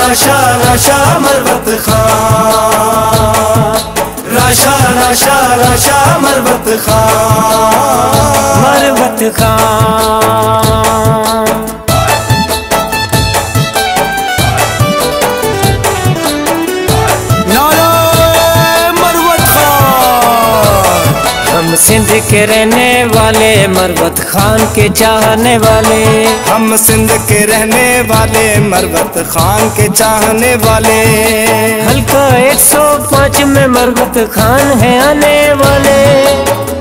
राशा राशा मरवत खान, राशा राशा राशा मरवत खान, मरवत खान। नारा मरवत खान। हम सिंध के रहने वाले, मरवत खान के चाहने वाले। हम सिंध के रहने वाले, मरवत खान के चाहने वाले। हल्का 105 में मरवत खान है आने वाले।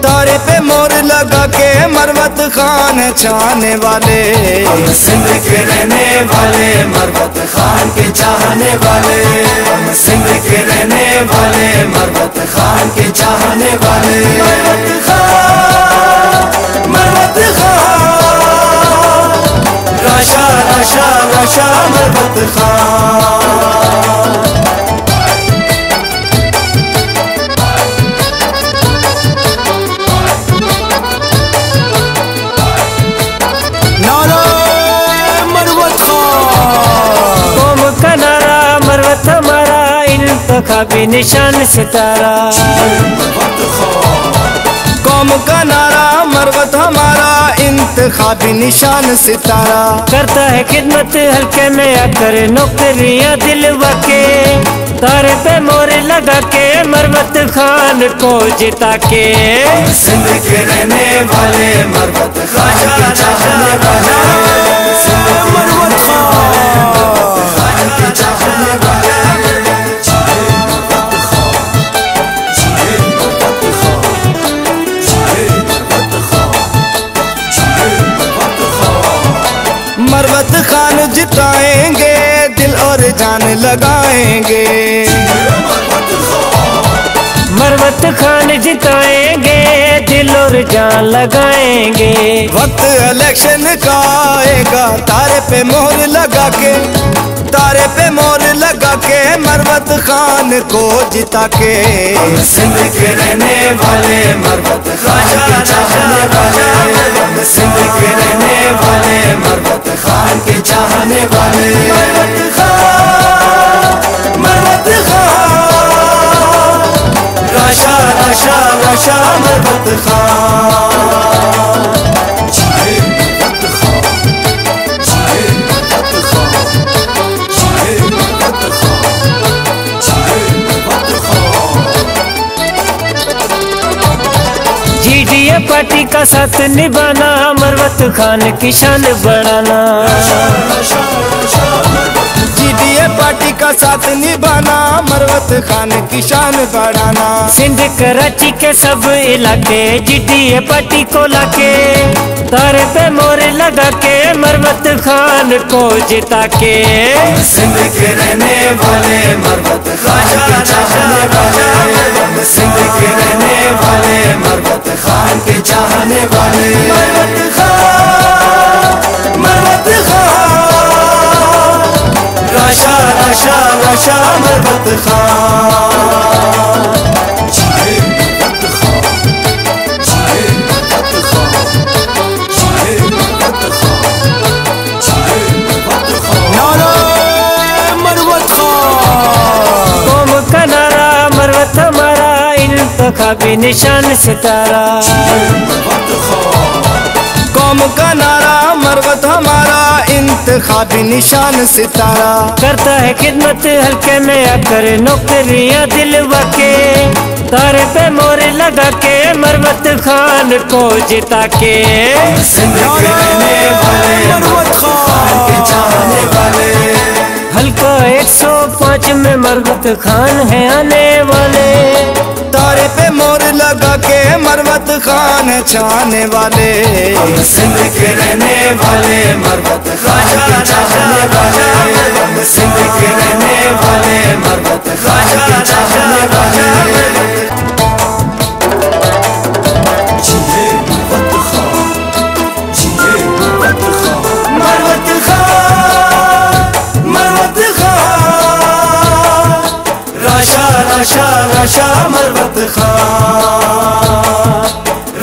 तारे पे मोर लगा के मरवत खान चाहने वाले। हम सिंध के रहने वाले, मरवत खान के चाहने वाले। हम सिंध के रहने वाले, मरवत खान के चाहने वाले। मरवत खान, मरवत खान, राशा राशा राशा मरवत खान। नारा मरवत खान। कौम का नारा मरवत हमारा, इंतखाबी निशान सितारा। कौम का नारा मरवत हमारा, इंतखाबी निशान सितारा। करता है खिदमत हल्के में आकर, नौकरियां दिलवा के। तारे पे मोर लगा के, मरवत खान को जिता के। सिंध के रहने वाले, मरवत खान के चाहने वाले। सिंध के मरवत खान के चाहने वाले। मरवत खान जिताएंगे, दिल और जान लगाएंगे। मरवत खान जिताएंगे, दिल और जान लगाएंगे। वक्त इलेक्शन का आएगा, तारे पे मोहर लगा के। तारे पे मोहर लगा के, मरवत खान को जिता के। सिंध के रहने वाले, मरवत खान के चाहने वाले। सिंध के रहने वाले, मरवत खान के चाहने वाले। मरवत खान, मरवत खान, राशा राशा राशा मरवत खान। जीडीए पार्टी का साथ निभाना, मरवत खान की शान बढ़ाना। जीडीए पार्टी का साथ निभाना, मरवत खान की शान बढ़ाना। सिंध कराची के सब इलाके, जीडीए पार्टी को लाके। तारे पे मोर लगा के, मरवत खान को जिता के। सिंध के रहने वाले, मरवत खान के चाहने वाले। सिंध के रहने वाले, मरवत खान के चाहने वाले। मरवत खान, मरवत खान, राशा राशा राशा मरवत खान। नारा मरवत खान। कौम का नारा मरवत हमारा, इंतखाबी निशान सितारा। कौम का नारा मरवत हमारा, इंतखाबी निशान सितारा। करता है खिदमत हल्के में आकर, नौकरियां दिलवा के। तारे पे मोर लगा के, मरवत खान को जिता के। सिंध के रहने वाले, मरवत खान के चाहने वाले। हल्का 105 में मरवत खान है आने वाले। तारे पे मोर लगा के, मरवत खान चाहने वाले। हम सिंध के रहने वाले, मरवत खान के चाहने वाले। हम सिंध के रहने वाले, मरवत खान के चाहने वाले। मरवत खान, मरवत खान, राशा राशा राशा मरवत खान।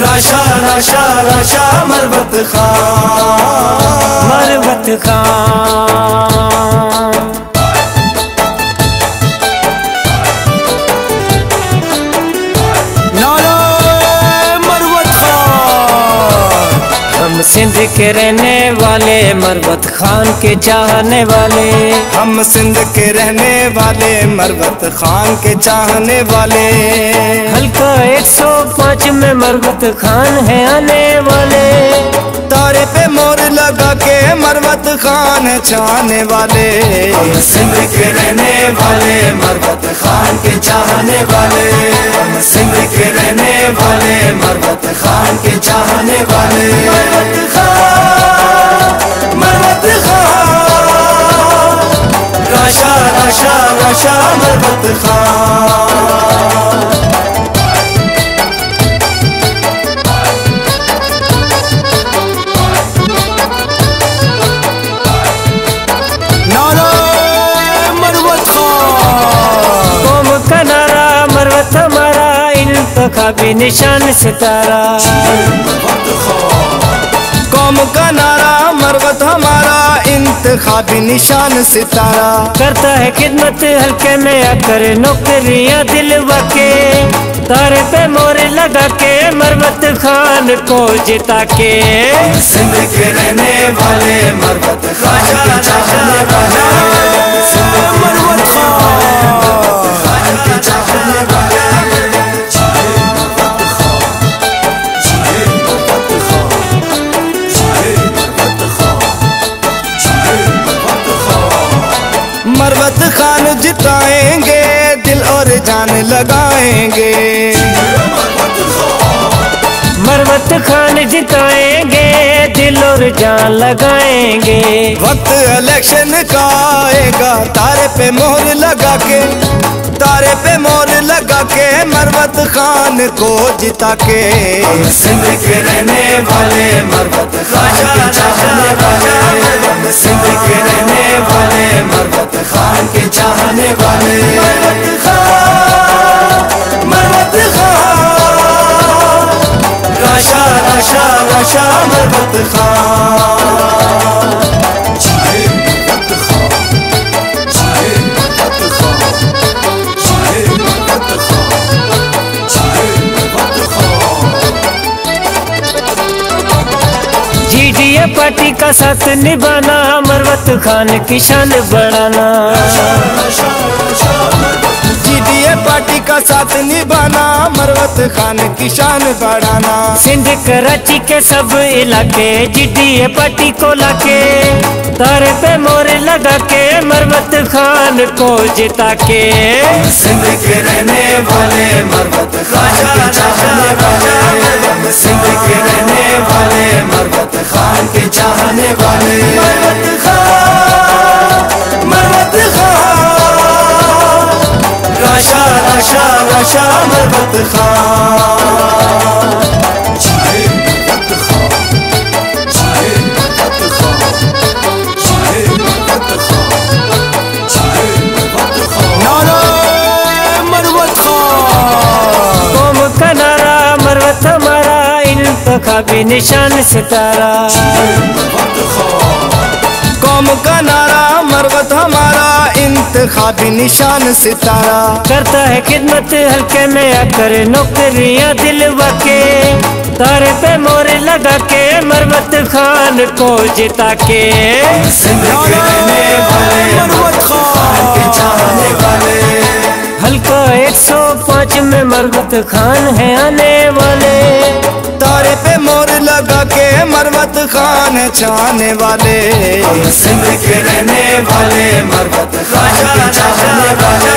राशा राशा राशा मरवत खान। मरवत खान। सिंध के रहने वाले, मरवत खान के चाहने वाले। हम सिंध के रहने वाले, मरवत खान के चाहने वाले। हल्का 105 में मरवत खान है आने वाले। तारे पे मोर लगा के मरवत खान छाने वाले। हम सिंध के रहने वाले, मरवत खान के चाहने वाले। हम सिंध के रहने वाले, मरवत खान के चाहने वाले। मरवत खान, मरवत खान, राशा राशा राशा मरवत खान। इंतखाबी निशान सितारा। कौम का नारा मरवत हमारा, इंतखाबी निशान सितारा। करता है खिदमत हल्के में आकर नौकरियां दिलवा के। तारे पे मोर लगा के मरवत खान को जिता के। सिंध के रहने वाले, मरवत खान के चाहने वाले। मरवत खान के चाहने वाले। मरवत खान जिताएंगे, दिल और जान लगाएंगे। मरवत खान जिताएंगे, दिल और जान लगाएंगे। वक्त इलेक्शन का आएगा, तारे पे मोहर लगा के। तारे पे मोहर लगा के मरवत खान को जिता के। सिंध के रहने वाले, मरवत खान के चाहने वाले। सिंध के रहने वाले, मरवत खान के चाहने वाले। मरवत खान, मरवत खान, राशा राशा राशा मरवत खान। जीडीए पार्टी का साथ निभाना, मरवत खान की शान बढ़ाना। जीडीए पार्टी का साथ निभाना, मरवत खान की शान बढ़ाना। सिंध कराची के सब इलाके जीडीए पार्टी को लाके। तारे पे मोर लगा के मरवत खान को जिता के। सिंध के रहने वाले, मरवत खान के चाहने वाले। सिंध के रहने वाले, मरवत खान के चाहने वाले। मरवत खान, मरवत खान, राशा राशा राशा मरवत खान। इंतखाबी निशान सितारा। कौम का नारा मरवत हमारा, इंतखाबी निशान सितारा। करता है खिदमत हल्के में आकर नौकरियां दिलवा के। तारे पे मोर लगा के मरवत खान को जिता के। सिंध के रहने वाले, मरवत खान के चाहने वाले। हल्का 105 में मरवत खान है आने वाले। तारे पे मोर लगा के मरवत खान छाने वाले। सिंध के रहने वाले, मरवत खान के चाहने वाले।